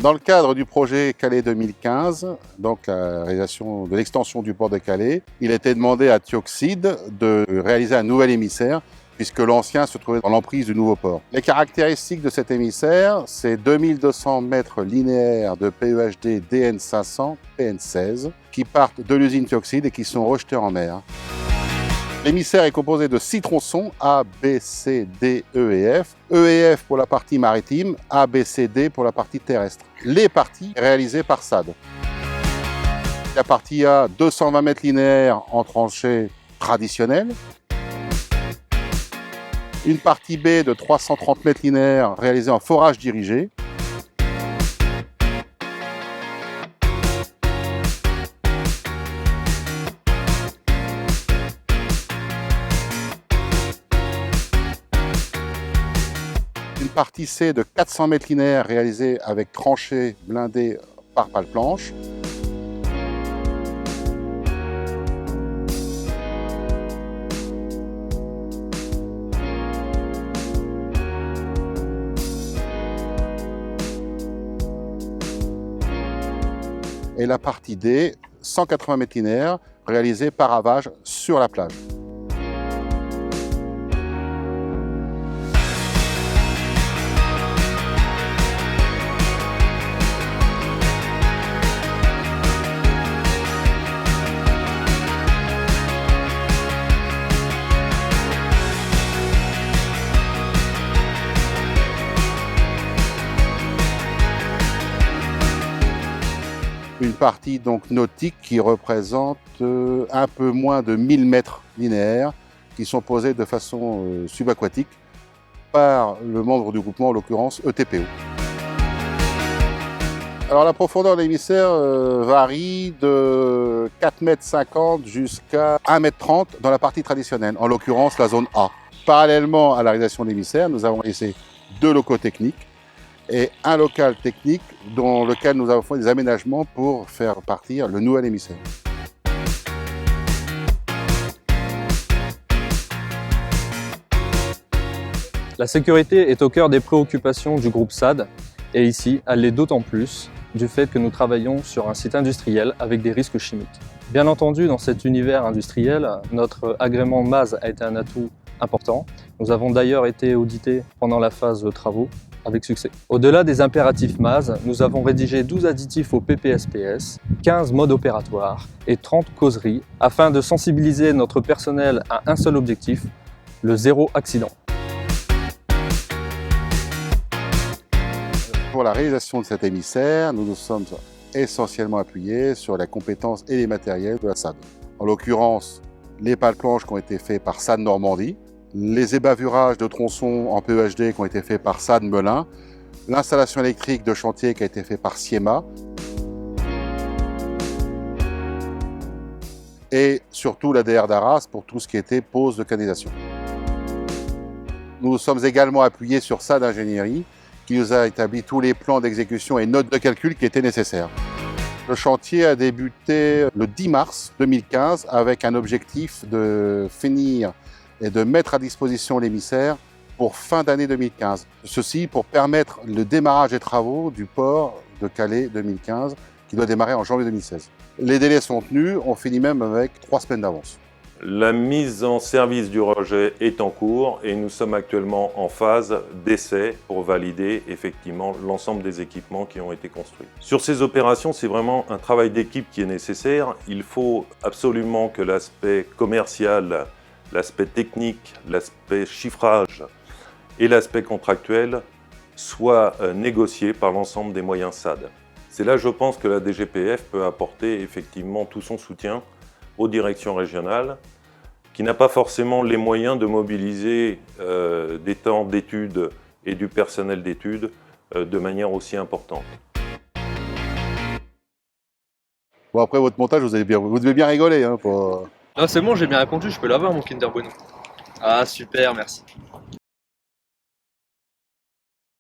Dans le cadre du projet Calais 2015, donc la réalisation de l'extension du port de Calais, il a été demandé à Thioxide de réaliser un nouvel émissaire puisque l'ancien se trouvait dans l'emprise du nouveau port. Les caractéristiques de cet émissaire, c'est 2200 mètres linéaires de PEHD DN500 PN16 qui partent de l'usine Thioxide et qui sont rejetés en mer. L'émissaire est composé de 6 tronçons A, B, C, D, E et F. E et F pour la partie maritime, A, B, C, D pour la partie terrestre. Les parties réalisées par SAD. La partie A, 220 mètres linéaires en tranchée traditionnelle. Une partie B de 330 mètres linéaires réalisée en forage dirigé. Une partie C de 400 mètres linéaires réalisée avec tranchée blindée par pale planche. Et la partie D, 180 mètres linéaires, réalisée par ravage sur la plage. Une partie donc nautique qui représente un peu moins de 1000 mètres linéaires qui sont posés de façon subaquatique par le membre du groupement, en l'occurrence ETPO. Alors la profondeur de l'émissaire varie de 4,50 m jusqu'à 1,30 m dans la partie traditionnelle, en l'occurrence la zone A. Parallèlement à la réalisation de l'émissaire, nous avons laissé 2 locaux techniques et un local technique dans lequel nous avons fait des aménagements pour faire partir le nouvel émissaire. La sécurité est au cœur des préoccupations du groupe SAD et ici, elle l'est d'autant plus du fait que nous travaillons sur un site industriel avec des risques chimiques. Bien entendu, dans cet univers industriel, notre agrément MAZ a été un atout important. Nous avons d'ailleurs été audités pendant la phase de travaux avec succès. Au-delà des impératifs MAZ, nous avons rédigé 12 additifs au PPSPS, 15 modes opératoires et 30 causeries afin de sensibiliser notre personnel à un seul objectif, le zéro accident. Pour la réalisation de cet émissaire, nous nous sommes essentiellement appuyés sur la compétence et les matériels de la SAD. En l'occurrence, les pales planches qui ont été faits par SAD Normandie, les ébavurages de tronçons en PEHD qui ont été faits par SAD Melun, l'installation électrique de chantier qui a été faite par Siema, et surtout la DR d'Arras pour tout ce qui était pose de canalisation. Nous nous sommes également appuyés sur SAD Ingénierie qui nous a établi tous les plans d'exécution et notes de calcul qui étaient nécessaires. Le chantier a débuté le 10 mars 2015 avec un objectif de finir et de mettre à disposition l'émissaire pour fin d'année 2015. Ceci pour permettre le démarrage des travaux du port de Calais 2015 qui doit démarrer en janvier 2016. Les délais sont tenus, on finit même avec 3 semaines d'avance. La mise en service du rejet est en cours et nous sommes actuellement en phase d'essai pour valider effectivement l'ensemble des équipements qui ont été construits. Sur ces opérations, c'est vraiment un travail d'équipe qui est nécessaire. Il faut absolument que l'aspect commercial, l'aspect technique, l'aspect chiffrage et l'aspect contractuel soient négociés par l'ensemble des moyens SAD. C'est là, je pense, que la DGPF peut apporter effectivement tout son soutien aux directions régionales, qui n'a pas forcément les moyens de mobiliser des temps d'études et du personnel d'études de manière aussi importante. Bon, après votre montage, vous devez bien rigoler. Hein, pour... Non, c'est bon, j'ai bien répondu, je peux l'avoir mon Kinder Bueno. Ah super, merci.